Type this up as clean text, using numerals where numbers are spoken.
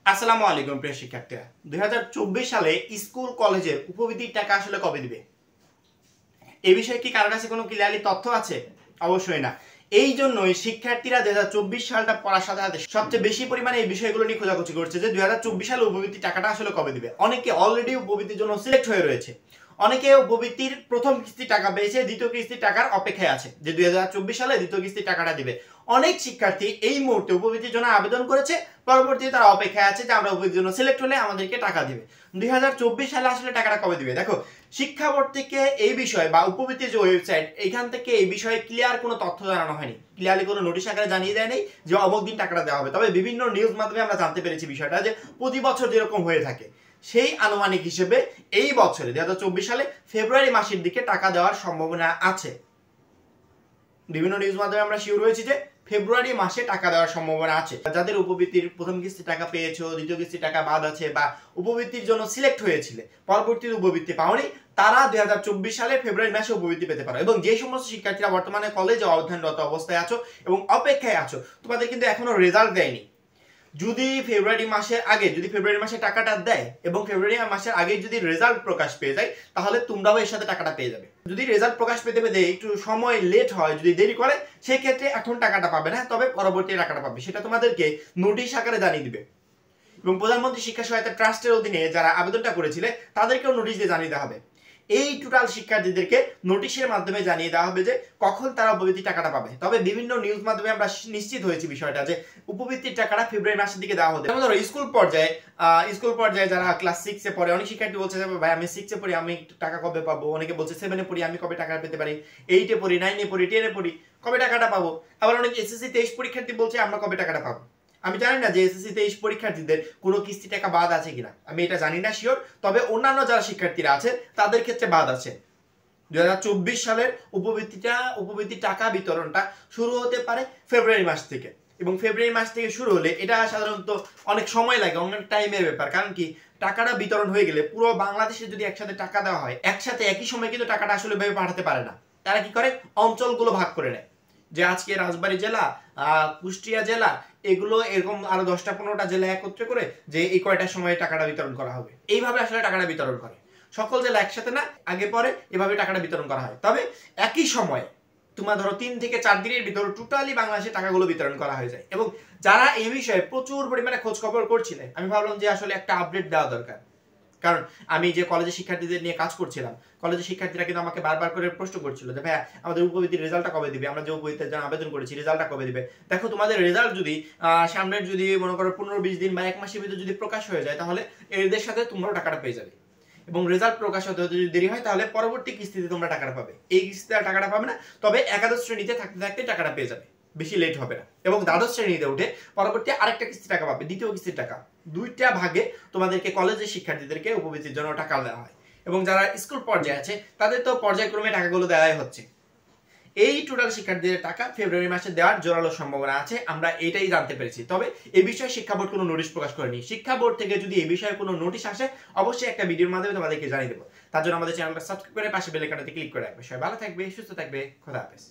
আসসালামু আলাইকুম প্রিয় শিক্ষার্থীরা, 2024 সালে স্কুল কলেজের উপবৃত্তির টাকা আসলে কবে দিবে এ বিষয়ে কি কারোর কাছে কোনো ক্লিয়ারলি তথ্য আছে? অবশ্যই না। এই জন্যই শিক্ষার্থীরা 2024 সালটা পড়ার সাথে সাথে সবচেয়ে বেশি পরিমাণে এই বিষয়গুলো নিয়ে খোঁজাখুঁজি করছে যে 2024 সালে উপবৃত্তির টাকাটা আসলে কবে দিবে। অনেকে অলরেডি উপবৃত্তির জন্য সিলেক্ট হয়ে রয়েছে, অনেকে উপবৃত্তির প্রথম কিস্তি টাকা পেয়েছে, দ্বিতীয় কিস্তির টাকার অপেক্ষায় আছে যে 2024 সালে দ্বিতীয় কিস্তির টাকাটা দিবে। অনেক শিক্ষার্থী এই মুহূর্তে উপবৃত্তির জন্য আবেদন করেছে, পরবর্তীতে তারা অপেক্ষায় আছে যে আমরা উপবৃত্তির জন্য সিলেক্ট হলে আমাদেরকে টাকা দিবে। 2024 সালে আসলে টাকাটা কবে দিবে? দেখো, শিক্ষা বোর্ড থেকে এই বিষয়ে বা উপবৃত্তির যে ওয়েবসাইট, এইখান থেকে এই বিষয়ে ক্লিয়ার কোনো তথ্য জানানো হয়নি, ক্লিয়ারলি কোনো নোটিশ আকারে জানিয়ে দেয়নি যে অমুক দিন টাকাটা দেওয়া হবে। তবে বিভিন্ন নিউজ মাধ্যমে আমরা জানতে পেরেছি বিষয়টা যে প্রতি বছর যেরকম হয়ে থাকে সেই আনুমানিক হিসেবে এই বছরে 2024 সালে ফেব্রুয়ারি মাসের দিকে টাকা দেওয়ার সম্ভাবনা আছে। বিভিন্ন নিউজ মাধ্যমে আমরা শিওর হয়েছি যে ফেব্রুয়ারি মাসে টাকা দেওয়ার সম্ভাবনা আছে। যাদের উপবৃত্তির প্রথম কিস্তি টাকা পেয়েছো, দ্বিতীয় কিস্তি টাকা বাদ আছে, বা উপবৃত্তির জন্য সিলেক্ট হয়েছিলে পরবর্তীতে উপবৃত্তি পাওনি, তারা 2024 সালে ফেব্রুয়ারি মাসে উপবৃত্তি পেতে পারো। এবং যে সমস্ত শিক্ষার্থীরা বর্তমানে কলেজে অধ্যয়নরত অবস্থায় আছো এবং অপেক্ষায় আছো, তোমাদের কিন্তু এখনো রেজাল্ট দেয়নি। যদি ফেব্রুয়ারি মাসে টাকাটা দেয় এবং ফেব্রুয়ারি মাসের আগে যদি রেজাল্ট প্রকাশ পেয়ে যায়, তাহলে তোমরাও এর সাথে টাকাটা পেয়ে যাবে। যদি রেজাল্ট প্রকাশ পেতে পেতে একটু সময় লেট হয়, যদি দেরি করে, সেই ক্ষেত্রে এখন টাকাটা পাবে না, তবে পরবর্তী টাকাটা পাবে। সেটা তোমাদেরকে নোটিশ আকারে জানিয়ে দিবে। এবং প্রধানমন্ত্রী শিক্ষা সহায়তা ট্রাস্টের অধীনে যারা আবেদনটা করেছিলে তাদেরকেও নোটিশ দিয়ে জানিয়ে দেওয়া হবে। এই টোটাল শিক্ষার্থীদেরকে নোটিশের মাধ্যমে জানিয়ে দেওয়া হবে যে কখন তারা উপবৃত্তির টাকাটা পাবে। তবে বিভিন্ন নিউজ মাধ্যমে আমরা নিশ্চিত হয়েছি বিষয়টা যে উপবৃত্তির টাকাটা ফেব্রুয়ারি মাসের দিকে দেওয়া হবে। যেমন ধরো স্কুল পর্যায়ে যারা ক্লাস 6 এ পড়ে, অনেক শিক্ষার্থী বলছে যে ভাই আমি 6 এ পড়ি, আমি টাকা কবে পাবো? অনেকে বলছে 7 এ পড়ি, আমি কবে টাকা পেতে পারি? 8 এ পড়ি, 9 এ পড়ি, 10 এ পড়ি, কবে টাকাটা পাবো? আবার অনেক এসএসসি 23 পরীক্ষার্থী বলছে আমরা কবে টাকাটা পাবো। আমি জানি না যে এসএসসি 23 পরীক্ষার্থীদের কোনো কিস্তি টাকা বাদ আছে কিনা, আমি এটা জানি না শিওর। তবে অন্যান্য যারা শিক্ষার্থীরা আছে তাদের ক্ষেত্রে বাদ আছে। 2024 সালের উপবৃত্তির টাকা বিতরণটা শুরু হতে পারে ফেব্রুয়ারি মাস থেকে। এবং ফেব্রুয়ারি মাস থেকে শুরু হলে এটা সাধারণত অনেক সময় লাগে, অনেক টাইমের ব্যাপার। কারণ কি, টাকাটা বিতরণ হয়ে গেলে পুরো বাংলাদেশে যদি একসাথে টাকা দেওয়া হয়, একসাথে একই সময় কিন্তু টাকাটা আসলে ভেবে পাঠাতে পারে না। তারা কি করে, অঞ্চলগুলো ভাগ করে নেয় যে আজকে রাজবাড়ী জেলা, কুষ্টিয়া জেলা, এগুলো এরকম আরো 10টা-15টা জেলা একত্রে করে যে এই কয়টার সময় টাকাটা বিতরণ করা হবে, এইভাবে আসলে টাকাটা বিতরণ করে। সকল জেলা একসাথে না, আগে পরে এভাবে টাকাটা বিতরণ করা হয়। তবে একই সময়ে তোমার ধরো 3 থেকে 4 দিনের ভিতর টোটালি বাংলাদেশে টাকাগুলো বিতরণ করা হয়ে যায়। এবং যারা এই বিষয়ে প্রচুর পরিমাণে খোঁজ খবর করছিলেন, আমি ভাবলাম যে আসলে একটা আপডেট দেওয়া দরকার। কারণ আমি যে কলেজের শিক্ষার্থীদের নিয়ে কাজ করছিলাম, কলেজের শিক্ষার্থীরা কিন্তু আমাকে বারবার করে প্রশ্ন করছিল যে ভাইয়া আমাদের উপবৃত্তির রেজাল্টটা কবে দিবে, আমরা যে উপবৃত্তির জন্য আবেদন করেছি রেজাল্টটা কবে দিবে। দেখো, তোমাদের রেজাল্ট যদি সামনের যদি মনে করো 15-20 দিন বা 1 মাসের ভিতরে যদি প্রকাশ হয়ে যায়, তাহলে এদের সাথে তোমরাও টাকাটা পেয়ে যাবে। এবং রেজাল্ট প্রকাশ হতে যদি দেরি হয়, তাহলে পরবর্তী কিস্তিতে তোমরা টাকাটা পাবে। এই কিস্তিতে টাকাটা পাবে না, তবে একাদশ শ্রেণীতে থাকতে থাকতে টাকাটা পেয়ে যাবে, বেশি লেট হবে না। এবং দ্বাদশ শ্রেণীতে উঠে পরবর্তী আরেকটা কিস্তি টাকা পাবে, দ্বিতীয় কিস্তির টাকা। দুইটা ভাগে তোমাদেরকে কলেজের শিক্ষার্থীদেরকে উপবৃত্তির জন্য টাকা দেওয়া হয়। এবং যারা স্কুল পর্যায়ে আছে তাদের তো পর্যায়ক্রমে টাকাগুলো দেওয়াই হচ্ছে। এই টোটাল শিক্ষার্থীদের টাকা ফেব্রুয়ারি মাসে দেওয়ার জোরালো সম্ভাবনা আছে, আমরা এটাই জানতে পেরেছি। তবে এই বিষয়ে শিক্ষা বোর্ড কোনো নোটিশ প্রকাশ করেনি। শিক্ষা বোর্ড থেকে যদি এই বিষয়ে কোনো নোটিশ আসে, অবশ্যই একটা ভিডিওর মাধ্যমে তোমাদেরকে জানিয়ে দেবো। তার জন্য আমাদের চ্যানেলটা সাবস্ক্রাইব করে পাশে বেল আইকনটাতে ক্লিক করে রাখবে। সবাই ভালো থাকবে, সুস্থ থাকবে, খোদা হাফেজ।